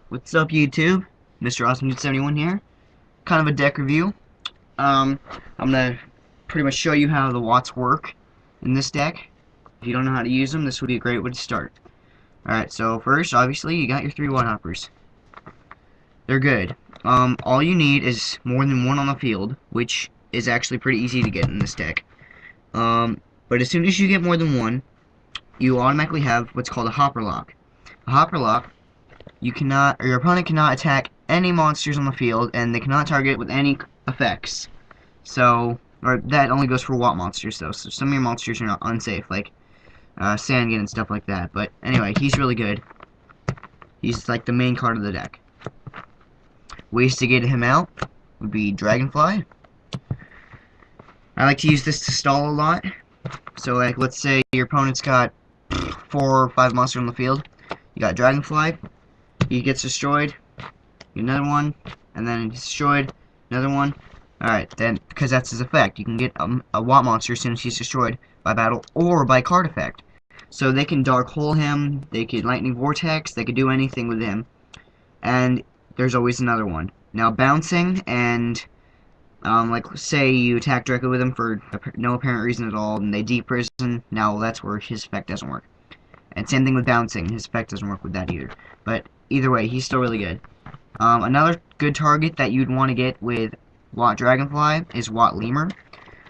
What's up, YouTube? Mr. Awesome71 here. Kind of a deck review. I'm gonna pretty much show you how the watts work in this deck. If you don't know how to use them, this would be a great way to start. Alright, so first, obviously, you got your 3 watthoppers. They're good. All you need is more than one on the field, which is actually pretty easy to get in this deck. But as soon as you get more than one, you automatically have what's called a hopper lock. A hopper lock, you cannot, or your opponent cannot attack any monsters on the field, and they cannot target with any effects. So, or that only goes for watt monsters, though. So some of your monsters are not unsafe, like sangan and stuff like that. But anyway, he's really good. He's like the main card of the deck. Ways to get him out would be dragonfly. I like to use this to stall a lot. So, like, let's say your opponent's got 4 or 5 monsters on the field. You got dragonfly. He gets destroyed. Another one, and then he's destroyed. Another one. Alright, then, because that's his effect. You can get a watt monster as soon as he's destroyed by battle or by card effect. So they can dark hole him, they could lightning vortex, they could do anything with him. And there's always another one. Now, bouncing and, like, say you attack directly with him for no apparent reason at all, and they deep prison, now that's where his effect doesn't work. And same thing with bouncing, his effect doesn't work with that either. But either way, he's still really good. Another good target that you'd want to get with wattdragonfly is wattlemur,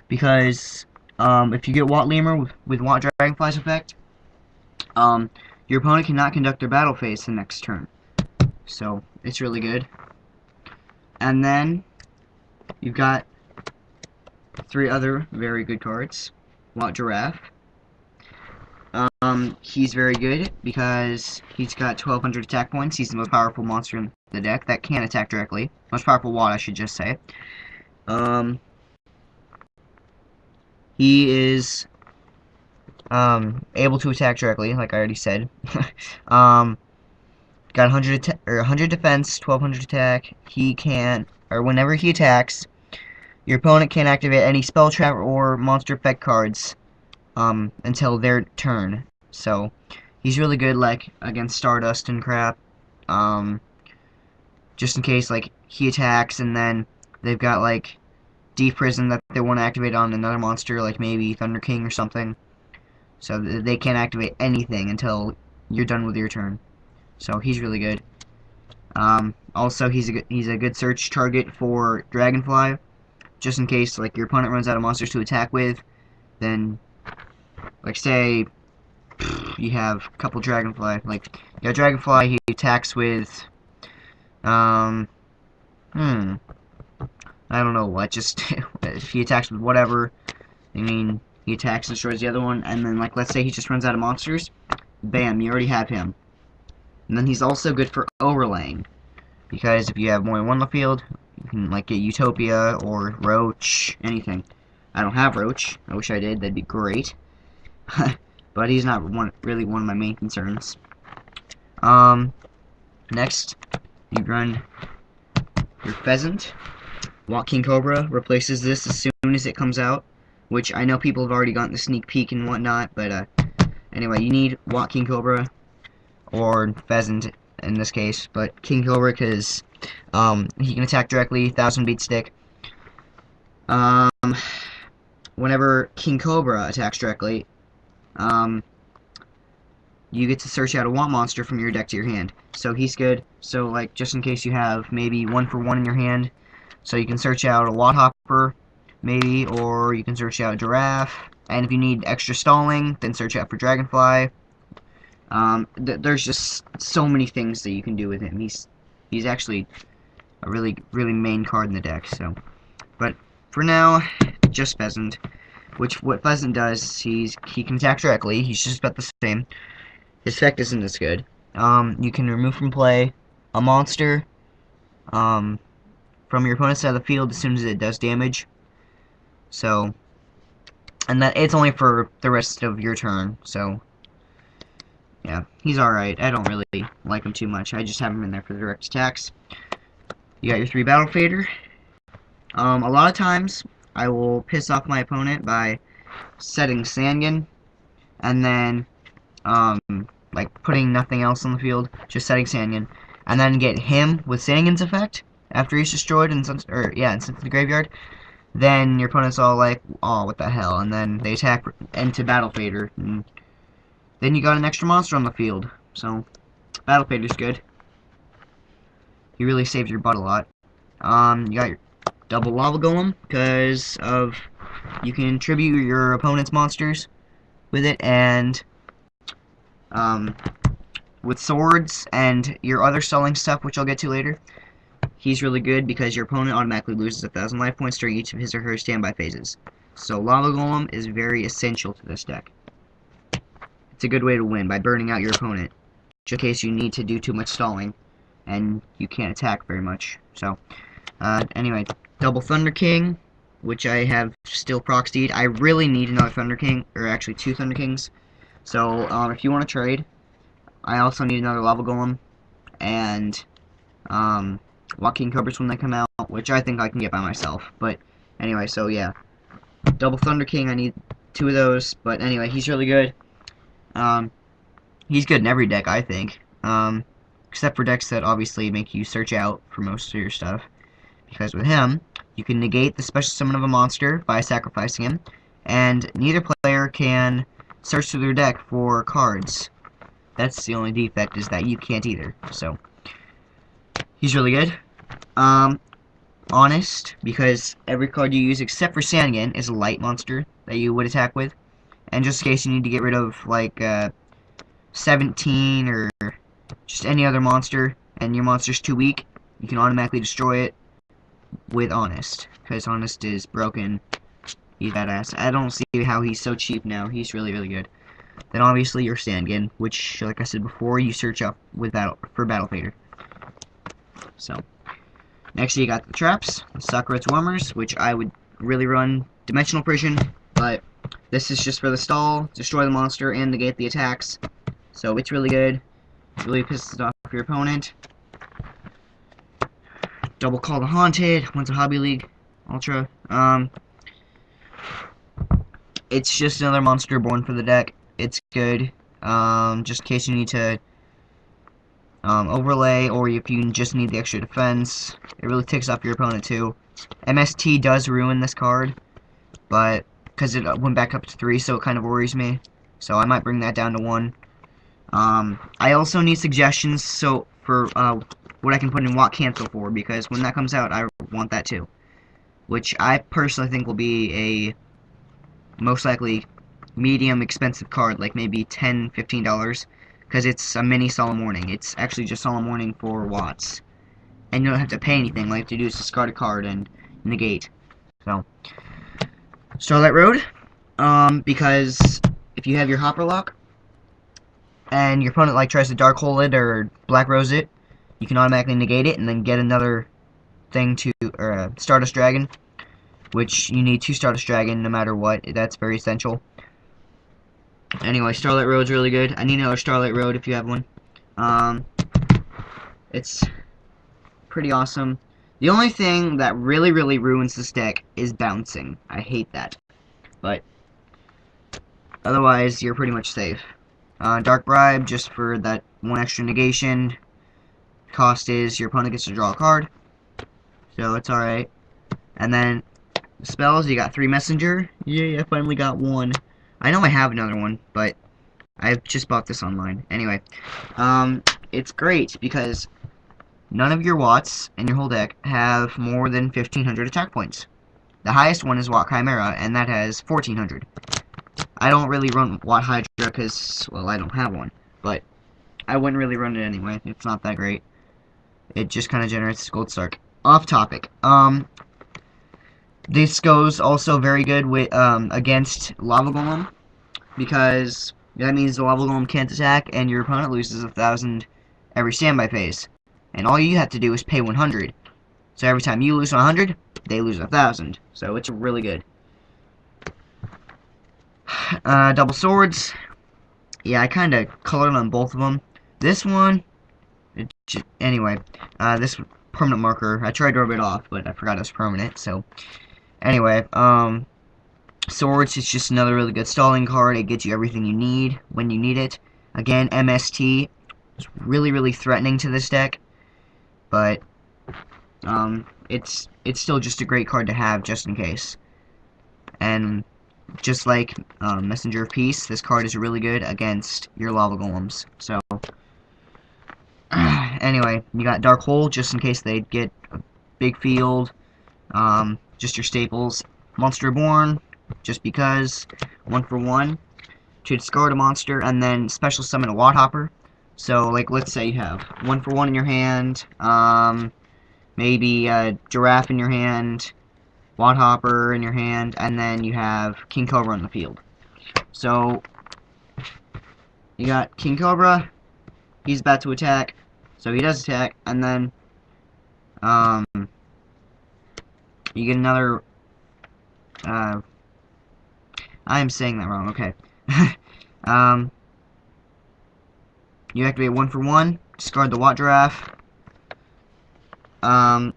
because if you get wattlemur with wattdragonfly's effect, your opponent cannot conduct their battle phase the next turn. So it's really good. And then you've got 3 other very good cards. Wattgiraffe. He's very good because he's got 1200 attack points. He's the most powerful monster in the deck that can attack directly. Most powerful watt, I should just say. He is able to attack directly, like I already said. Got 100 defense, 1200 attack. He can, or whenever he attacks, your opponent can't activate any spell trap or monster effect cards until their turn. So he's really good, like against stardust and crap. Just in case, like, he attacks and then they've got like deep prison that they want to activate on another monster, like maybe Thunder King or something. So they can't activate anything until you're done with your turn. So he's really good. Also, he's a good search target for dragonfly, just in case like your opponent runs out of monsters to attack with. Then, like, say you have a couple dragonfly, like you got dragonfly, he attacks with I don't know what, just if he attacks with whatever, I mean, he attacks and destroys the other one, and then, like, let's say he just runs out of monsters, bam, you already have him. And then he's also good for overlaying, because if you have more than one on the field, you can, like, get Utopia or Roach, anything. I don't have Roach. I wish I did. That'd be great. But he's not really one of my main concerns. Next, you run your pheasant. Wattking cobra replaces this as soon as it comes out, which I know people have already gotten the sneak peek and whatnot, but anyway, you need wattking cobra or pheasant in this case, but king cobra because he can attack directly, 1000 beat stick. Whenever king cobra attacks directly, you get to search out a watt monster from your deck to your hand. So he's good. So, like, just in case you have maybe 1 for 1 in your hand, so you can search out a wathopper, maybe, or you can search out giraffe. And if you need extra stalling, then search out for dragonfly. There's just so many things that you can do with him. He's actually a really main card in the deck. So, but for now, just pheasant. What pheasant does, he can attack directly. He's just about the same. His effect isn't as good. You can remove from play a monster from your opponent's side of the field as soon as it does damage. So, and that it's only for the rest of your turn. So, yeah, he's alright. I don't really like him too much. I just have him in there for the direct attacks. You got your 3 battle fader. A lot of times, I will piss off my opponent by setting sangan, and then, like, putting nothing else on the field, just setting sangan, and then get him with Sangan's effect after he's destroyed and sent to the graveyard, then your opponent's all like, oh, what the hell, and then they attack into Battle Fader, and then you got an extra monster on the field. So Battle Fader's good. He really saves your butt a lot. You got your double lava golem because of you can tribute your opponent's monsters with it, and with swords and your other stalling stuff, which I'll get to later. He's really good because your opponent automatically loses 1,000 life points during each of his or her standby phases. So Lava Golem is very essential to this deck. It's a good way to win by burning out your opponent, just in case you need to do too much stalling and you can't attack very much. So, anyway, double Thunder King, which I have still proxied. I really need another Thunder King, or actually 2 Thunder Kings. So, if you want to trade, I also need another Lava Golem, and wattking cobras when they come out, which I think I can get by myself. But anyway, so yeah, double Thunder King, I need 2 of those. But anyway, he's really good. He's good in every deck, I think, except for decks that obviously make you search out for most of your stuff, because with him, you can negate the special summon of a monster by sacrificing him, and neither player can search through their deck for cards. That's the only defect, is that you can't either. So he's really good. Honest, because every card you use except for Sangan is a light monster that you would attack with. And just in case you need to get rid of, like, 17 or just any other monster, and your monster's too weak, you can automatically destroy it with Honest. Because Honest is broken. He's badass. I don't see how he's so cheap now. He's really, really good. Then obviously your Sangan, which, like I said before, you search up with for Battle Fader. So, next you got the traps, the sakuretsu warmers, which I would really run Dimensional Prison, but this is just for the stall, destroy the monster, and negate the attacks. So it's really good. It really pisses off your opponent. Double Call the Haunted, one's a Hobby League Ultra. It's just another monster born for the deck. It's good. Just in case you need to overlay, or if you just need the extra defense. It really ticks off your opponent too. MST does ruin this card, but because it went back up to 3, so it kind of worries me. So I might bring that down to 1. I also need suggestions for what I can put in Watt Cancel for, because when that comes out, I want that too. Which I personally think will be a most likely medium expensive card, like maybe $10, $15, because it's a mini Solemn Warning. It's actually just Solemn Warning for Watts, and you don't have to pay anything. All you have to do is discard a card and negate. So, Starlight Road, because if you have your Hopper Lock, and your opponent like tries to Dark Hole it or Black Rose it, you can automatically negate it and then get another thing to, or Stardust Dragon, which you need 2 Stardust Dragon no matter what. That's very essential. Anyway, Starlight Road's really good. I need another Starlight Road if you have one. It's pretty awesome. The only thing that really, really ruins this deck is bouncing. I hate that. But otherwise, you're pretty much safe. Dark Bribe, just for that 1 extra negation. Cost is your opponent gets to draw a card. So it's alright. And then spells, you got 3 Messenger. Yay, I finally got 1. I know I have another one, but I've just bought this online. Anyway, it's great because none of your Watts in your whole deck have more than 1,500 attack points. The highest one is wattchimera, and that has 1,400. I don't really run Watt Hydra because, well, I don't have one, but I wouldn't really run it anyway. It's not that great. It just kind of generates Gold Stark. Off topic. This goes also very good with against Lava Golem, because that means the Lava Golem can't attack, and your opponent loses 1,000 every standby phase. And all you have to do is pay 100. So every time you lose 100, they lose 1,000. So it's really good. Double Swords. Yeah, I kind of colored on both of them. This one, anyway, this permanent marker, I tried to rub it off, but I forgot it was permanent, so anyway, Swords is just another really good stalling card. It gets you everything you need when you need it. Again, MST is really, really threatening to this deck. but it's still just a great card to have just in case. And just like Messenger of Peace, this card is really good against your lava golems. So anyway, you got Dark Hole just in case they get a big field. Just your staples. Monster Reborn, just because 1/1 to discard a monster, and then special summon a wathopper. So like let's say you have 1/1 in your hand, maybe a giraffe in your hand, wathopper in your hand, and then you have King Cobra on the field. So you got King Cobra, he's about to attack, so he does attack, and then you get another I am saying that wrong, okay. You activate 1/1, discard the wattgiraffe, and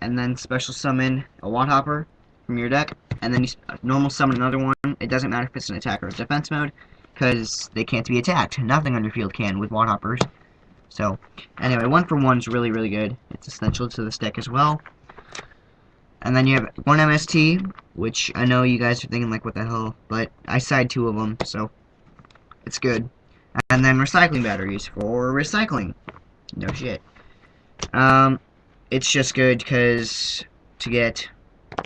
then special summon a wathopper from your deck, and then you normal summon another one. It doesn't matter if it's an attack or a defense mode, because they can't be attacked. Nothing on your field can with wathoppers. So, anyway, 1/1 is really, really good. It's essential to this deck as well. And then you have one MST, which I know you guys are thinking, like, what the hell, but I side 2 of them, so it's good. And then recycling batteries for recycling. No shit. It's just good because to get,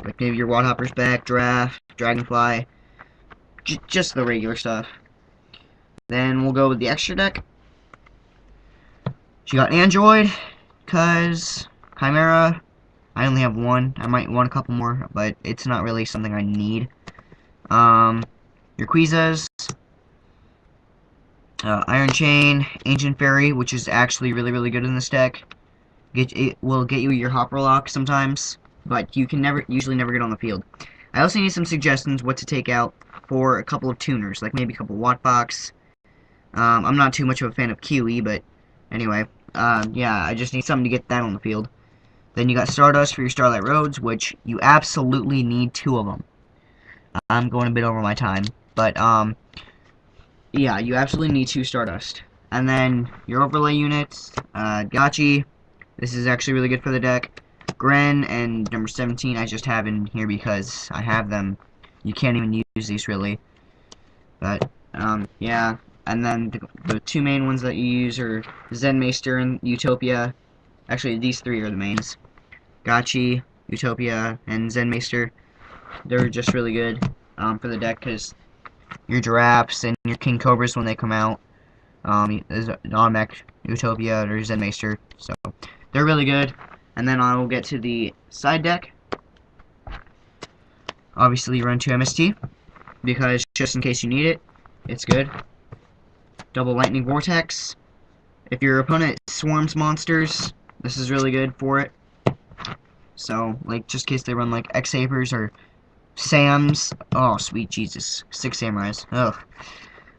like, maybe your watthoppers back, giraffe, dragonfly, just the regular stuff. Then we'll go with the extra deck. So you got Android, because Chimera, I only have 1. I might want a couple more, but it's not really something I need. Uruquizas, Iron Chain, Ancient Fairy, which is actually really, really good in this deck. It will get you your hopper lock sometimes, but you can usually never get on the field. I also need some suggestions what to take out for a couple of tuners, like maybe a couple of Wattbox. I'm not too much of a fan of QE, but anyway, yeah, I just need something to get that on the field. Then you got Stardust for your Starlight Roads, which you absolutely need 2 of them. I'm going a bit over my time, but yeah, you absolutely need 2 Stardust. And then your overlay units, Gachi. This is actually really good for the deck. Gren and number 17 I just have in here because I have them. You can't even use these really. But, yeah. And then the 2 main ones that you use are Zenmeister and Utopia. Actually, these 3 are the mains. Gachi, Utopia, and Zenmeister. They're just really good for the deck because your giraffes and your King Cobras when they come out, there's an automatic Utopia or Zenmeister, so they're really good. And then I will get to the side deck. Obviously, you run 2 MST because just in case you need it, it's good. Double Lightning Vortex. If your opponent swarms monsters, this is really good for it. So, like, just in case they run, like, X-Sabers or Sams. Oh, sweet Jesus. 6 Samurais. Ugh.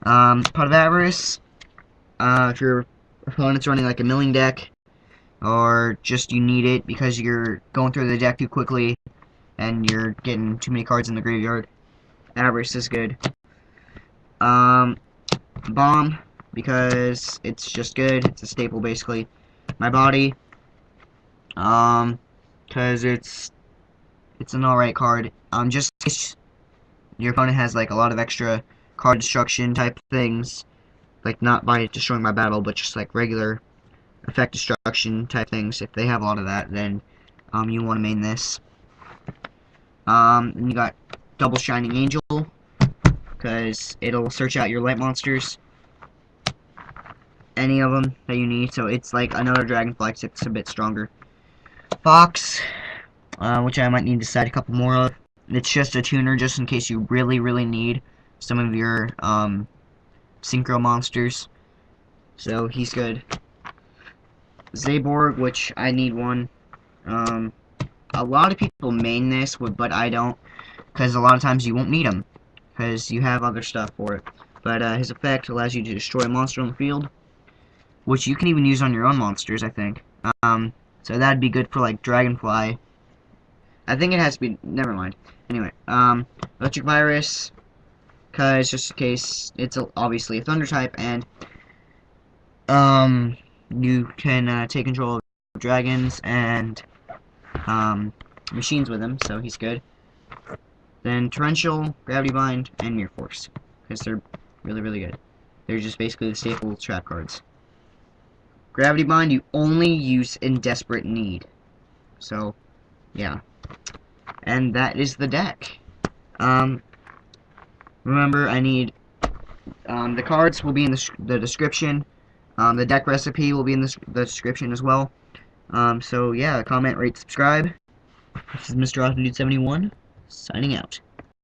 Pot of Avarice. If your opponent's running, like, a milling deck, or just you need it because you're going through the deck too quickly, and you're getting too many cards in the graveyard, Avarice is good. Bomb, because it's just good. It's a staple, basically. My Body, because it's an alright card. Just in case your opponent has, like, a lot of extra card destruction type things, like, not by destroying my battle, but just, like, regular effect destruction type things. If they have a lot of that, then, you want to main this. And you got Double Shining Angel, because it'll search out your light monsters, any of them that you need, so it's like another Dragonfly, except it's a bit stronger. Fox, which I might need to side a couple more of. It's just a tuner, just in case you really, really need some of your, synchro monsters. So, he's good. Zaborg, which I need one. A lot of people main this, but I don't, because a lot of times you won't need him, because you have other stuff for it. But, his effect allows you to destroy a monster on the field, which you can even use on your own monsters, I think. So that'd be good for, like, Dragonfly. I think it has to be, never mind. Anyway, Electric Virus, because just in case, it's obviously a Thunder type, and, you can, take control of dragons and machines with him, so he's good. Then torrential, gravity bind, and mirror force, because they're really, really good. They're just basically the staple trap cards. Gravity bind you only use in desperate need. So, yeah. And that is the deck. Remember, I need the cards will be in the description. The deck recipe will be in the description as well. So yeah, comment, rate, subscribe. This is Mr. Awesome Dude 71 signing out.